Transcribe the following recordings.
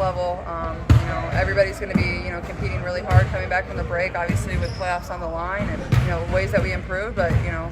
level. Everybody's going to be, competing really hard coming back from the break, obviously with playoffs on the line and, ways that we improve. But,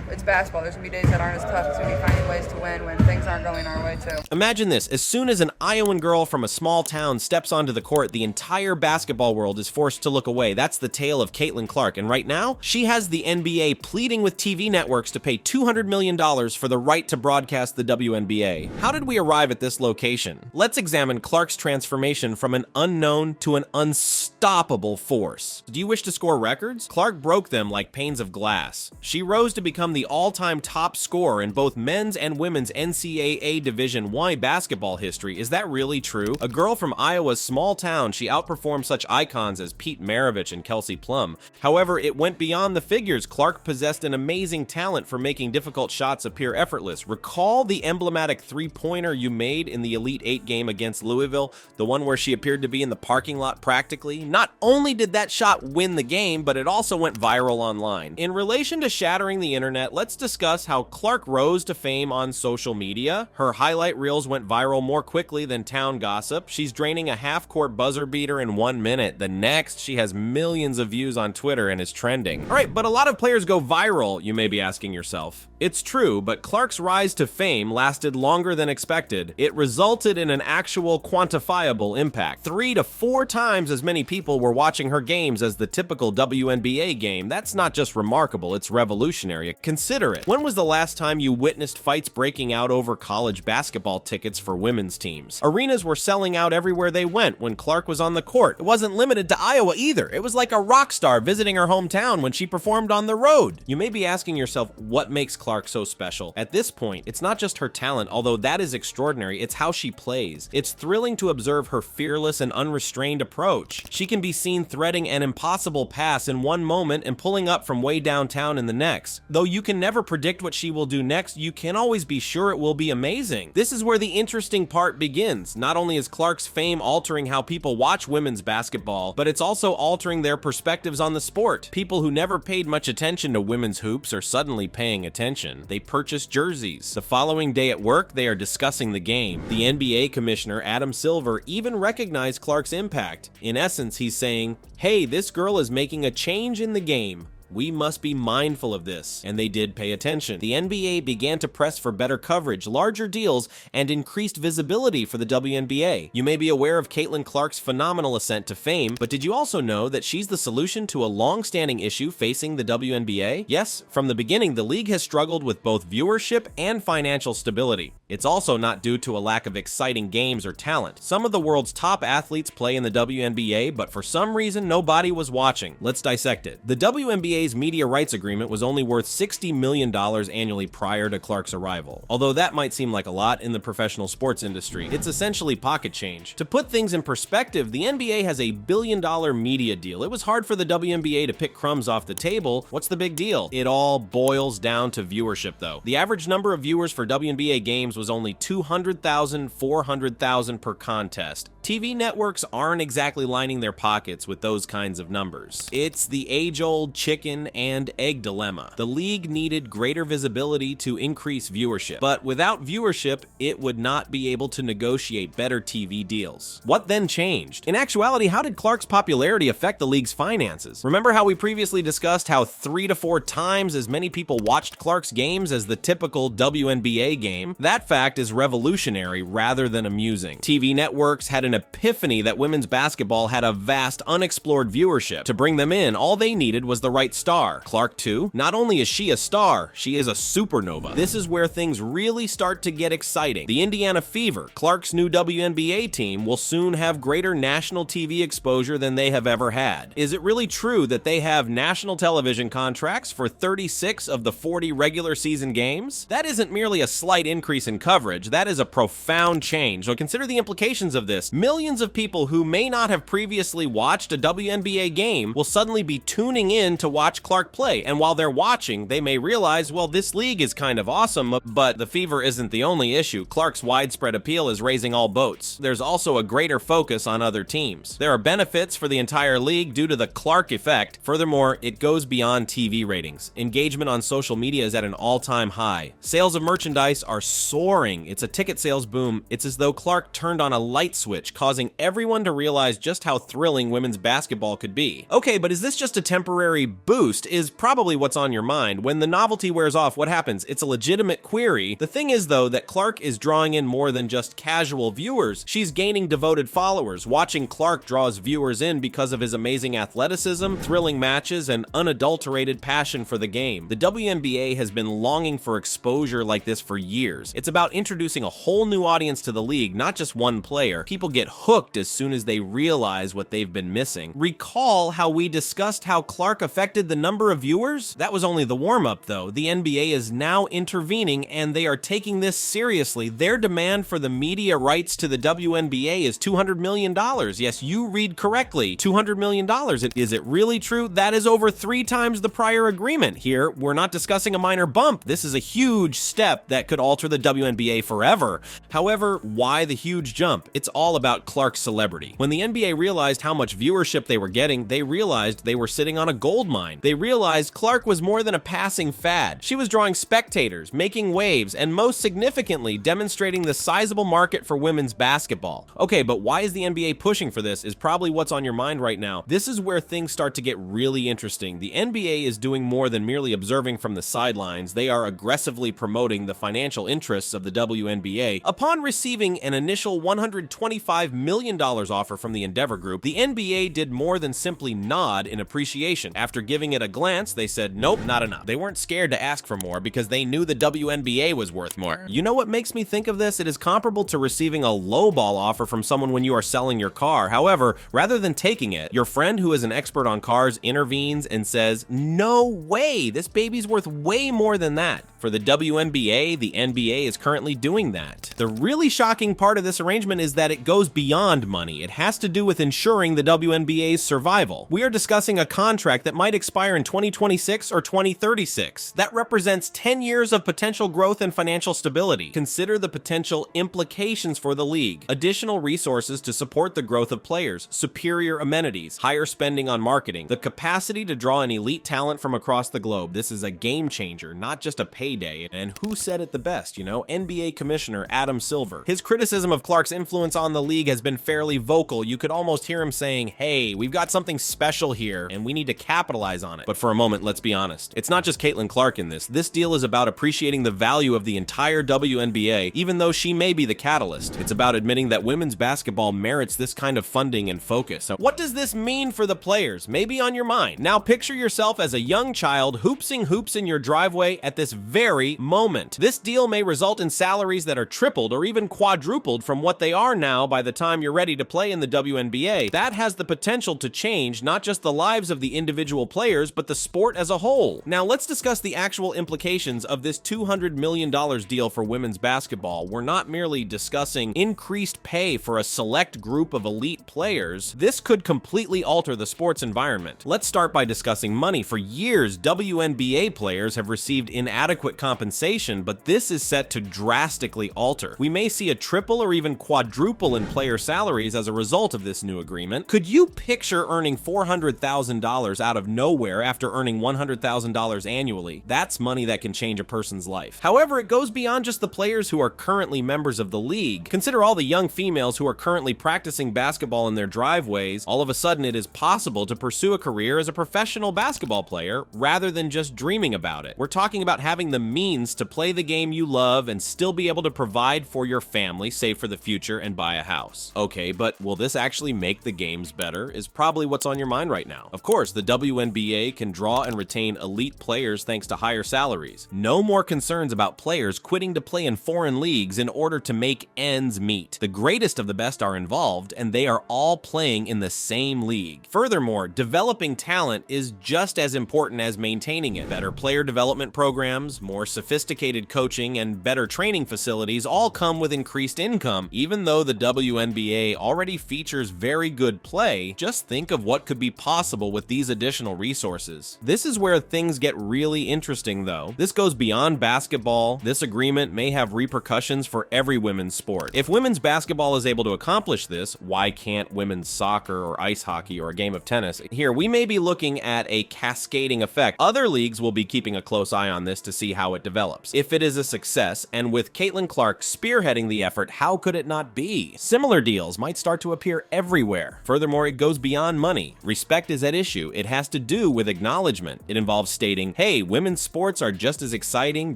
it's basketball. There's going to be days that aren't as tough. It's going to be finding ways to win when things aren't going our way, too. Imagine this. As soon as an Iowan girl from a small town steps onto the court, the entire basketball world is forced to look away. That's the tale of Caitlin Clark. And right now, she has the NBA pleading with TV networks to pay $200 million for the right to broadcast the WNBA. How did we arrive at this location? Let's examine Clark's transformation from an unknown to an unstoppable force. Do you wish to score records? Clark broke them like panes of glass. She rose to become the all-time top scorer in both men's and women's NCAA Division I basketball history. Is that really true? A girl from Iowa's small town, she outperformed such icons as Pete Maravich and Kelsey Plum. However, it went beyond the figures. Clark possessed an amazing talent for making difficult shots appear effortless. Recall the emblematic three-pointer you made in the Elite Eight game against Louisville, the one where she appeared to be in the parking lot practically? Not only did that shot win the game, but it also went viral online. In relation to shattering the internet, let's discuss how Clark rose to fame on social media. Her highlight reels went viral more quickly than town gossip. She's draining a half-court buzzer beater in 1 minute. The next, she has millions of views on Twitter and is trending. All right, but a lot of players go viral, you may be asking yourself. It's true, but Clark's rise to fame lasted longer than expected. It resulted in an actual quantifiable impact. 3 to 4 times as many people were watching her games as the typical WNBA game. That's not just remarkable, it's revolutionary. Consider it. When was the last time you witnessed fights breaking out over college basketball tickets for women's teams? Arenas were selling out everywhere they went when Clark was on the court. It wasn't limited to Iowa either. It was like a rock star visiting her hometown when she performed on the road. You may be asking yourself, what makes Clark so special? At this point, it's not just her talent, although that is extraordinary, it's how she plays. It's thrilling to observe her fearless and unrestrained approach. She can be seen threading an impossible pass in one moment and pulling up from way downtown in the next. Though you can never predict what she will do next, you can always be sure it will be amazing. This is where the interesting part begins. Not only is Clark's fame altering how people watch women's basketball, but it's also altering their perspectives on the sport. People who never paid much attention to women's hoops are suddenly paying attention. They purchase jerseys. The following day at work, they are discussing the game. The NBA commissioner, Adam Silver, even recognized Clark's impact. In essence, he's saying, hey, this girl is making a change in the game. We must be mindful of this, and they did pay attention. The NBA began to press for better coverage, larger deals, and increased visibility for the WNBA. You may be aware of Caitlin Clark's phenomenal ascent to fame, but did you also know that she's the solution to a long-standing issue facing the WNBA? Yes, from the beginning, the league has struggled with both viewership and financial stability. It's also not due to a lack of exciting games or talent. Some of the world's top athletes play in the WNBA, but for some reason, nobody was watching. Let's dissect it. The WNBA's media rights agreement was only worth $60 million annually prior to Clark's arrival. Although that might seem like a lot in the professional sports industry, it's essentially pocket change. To put things in perspective, the NBA has a $1 billion media deal. It was hard for the WNBA to pick crumbs off the table. What's the big deal? It all boils down to viewership, though. The average number of viewers for WNBA games was only 200,000, 400,000 per contest. TV networks aren't exactly lining their pockets with those kinds of numbers. It's the age-old chicken and egg dilemma. The league needed greater visibility to increase viewership, but without viewership, it would not be able to negotiate better TV deals. What then changed? In actuality, how did Clark's popularity affect the league's finances? Remember how we previously discussed how 3 to 4 times as many people watched Clark's games as the typical WNBA game? That fact is revolutionary rather than amusing. TV networks had an epiphany that women's basketball had a vast unexplored viewership. To bring them in, all they needed was the right star. Clark too? Not only is she a star, she is a supernova. This is where things really start to get exciting. The Indiana Fever, Clark's new WNBA team, will soon have greater national TV exposure than they have ever had. Is it really true that they have national television contracts for 36 of the 40 regular season games? That isn't merely a slight increase in coverage, that is a profound change. So consider the implications of this. Millions of people who may not have previously watched a WNBA game will suddenly be tuning in to watch Clark play, and while they're watching, they may realize, well, this league is kind of awesome, but the Fever isn't the only issue. Clark's widespread appeal is raising all boats. There's also a greater focus on other teams. There are benefits for the entire league due to the Clark effect. Furthermore, it goes beyond TV ratings. Engagement on social media is at an all-time high. Sales of merchandise are soaring soaring. It's a ticket sales boom. It's as though Clark turned on a light switch, causing everyone to realize just how thrilling women's basketball could be. Okay, but is this just a temporary boost is probably what's on your mind. When the novelty wears off, what happens? It's a legitimate query. The thing is, though, that Clark is drawing in more than just casual viewers. She's gaining devoted followers. Watching Clark draws viewers in because of his amazing athleticism, thrilling matches, and unadulterated passion for the game. The WNBA has been longing for exposure like this for years. It's about introducing a whole new audience to the league, not just one player. People get hooked as soon as they realize what they've been missing. Recall how we discussed how Clark affected the number of viewers? That was only the warm-up, though. The NBA is now intervening, and they are taking this seriously. Their demand for the media rights to the WNBA is $200 million. Yes, you read correctly. $200 million. Is it really true? That is over 3 times the prior agreement. Here, we're not discussing a minor bump. This is a huge step that could alter the WNBA forever. However, why the huge jump? It's all about Clark's celebrity. When the NBA realized how much viewership they were getting, they realized they were sitting on a gold mine. They realized Clark was more than a passing fad. She was drawing spectators, making waves, and most significantly, demonstrating the sizable market for women's basketball. Okay, but why is the NBA pushing for this is probably what's on your mind right now. This is where things start to get really interesting. The NBA is doing more than merely observing from the sidelines. They are aggressively promoting the financial interests of the WNBA. Upon receiving an initial $125 million offer from the Endeavor Group, the NBA did more than simply nod in appreciation. After giving it a glance, they said, nope, not enough. They weren't scared to ask for more because they knew the WNBA was worth more. You know what makes me think of this? It is comparable to receiving a lowball offer from someone when you are selling your car. However, rather than taking it, your friend who is an expert on cars intervenes and says, no way, this baby's worth way more than that. For the WNBA, the NBA is currently doing that. The really shocking part of this arrangement is that it goes beyond money. It has to do with ensuring the WNBA's survival. We are discussing a contract that might expire in 2026 or 2036. That represents 10 years of potential growth and financial stability. Consider the potential implications for the league. Additional resources to support the growth of players, superior amenities, higher spending on marketing, the capacity to draw an elite talent from across the globe. This is a game changer, not just a payday. And who said it the best, you know? NBA Commissioner Adam Silver. His criticism of Clark's influence on the league has been fairly vocal. You could almost hear him saying, hey, we've got something special here, and we need to capitalize on it. But for a moment, let's be honest. It's not just Caitlin Clark in this. This deal is about appreciating the value of the entire WNBA, even though she may be the catalyst. It's about admitting that women's basketball merits this kind of funding and focus. So what does this mean for the players? Maybe on your mind. Now picture yourself as a young child hoopsing hoops in your driveway at this very moment. This deal may result in salaries that are tripled or even quadrupled from what they are now by the time you're ready to play in the WNBA. That has the potential to change not just the lives of the individual players, but the sport as a whole. Now let's discuss the actual implications of this $200 million deal for women's basketball. We're not merely discussing increased pay for a select group of elite players. This could completely alter the sports environment. Let's start by discussing money. For years, WNBA players have received inadequate compensation, but this is set to drastically alter. We may see a triple or even quadruple in player salaries as a result of this new agreement. Could you picture earning $400,000 out of nowhere after earning $100,000 annually? That's money that can change a person's life. However, it goes beyond just the players who are currently members of the league. Consider all the young females who are currently practicing basketball in their driveways. All of a sudden, it is possible to pursue a career as a professional basketball player rather than just dreaming about it. We're talking about having the means to play the game you love and still be able to provide for your family, save for the future, and buy a house. Okay, but will this actually make the games better is probably what's on your mind right now. Of course, the WNBA can draw and retain elite players thanks to higher salaries. No more concerns about players quitting to play in foreign leagues in order to make ends meet. The greatest of the best are involved, and they are all playing in the same league. Furthermore, developing talent is just as important as maintaining it. Better player development programs, more sophisticated coaching, and better training facilities all come with increased income. Even though the WNBA already features very good play, just think of what could be possible with these additional resources. This is where things get really interesting, though. This goes beyond basketball. This agreement may have repercussions for every women's sport. If women's basketball is able to accomplish this, why can't women's soccer or ice hockey or a game of tennis? Here, we may be looking at a cascading effect. Other leagues will be keeping a close eye on this to see see how it develops. If it is a success, and with Caitlin Clark spearheading the effort, how could it not be? Similar deals might start to appear everywhere. Furthermore, it goes beyond money. Respect is at issue. It has to do with acknowledgement. It involves stating, hey, women's sports are just as exciting,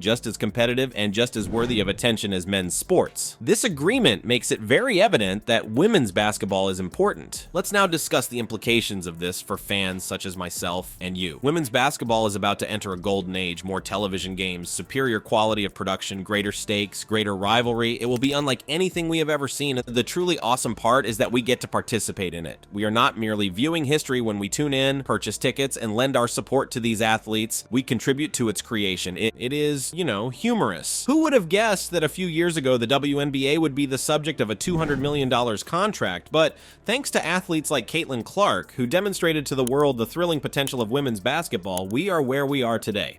just as competitive, and just as worthy of attention as men's sports. This agreement makes it very evident that women's basketball is important. Let's now discuss the implications of this for fans such as myself and you. Women's basketball is about to enter a golden age, more television games, superior quality of production, greater stakes, greater rivalry. It will be unlike anything we have ever seen. The truly awesome part is that we get to participate in it. We are not merely viewing history when we tune in, purchase tickets, and lend our support to these athletes. We contribute to its creation. It is, you know, humorous. Who would have guessed that a few years ago the WNBA would be the subject of a $200 million contract? But thanks to athletes like Caitlin Clark, who demonstrated to the world the thrilling potential of women's basketball, we are where we are today.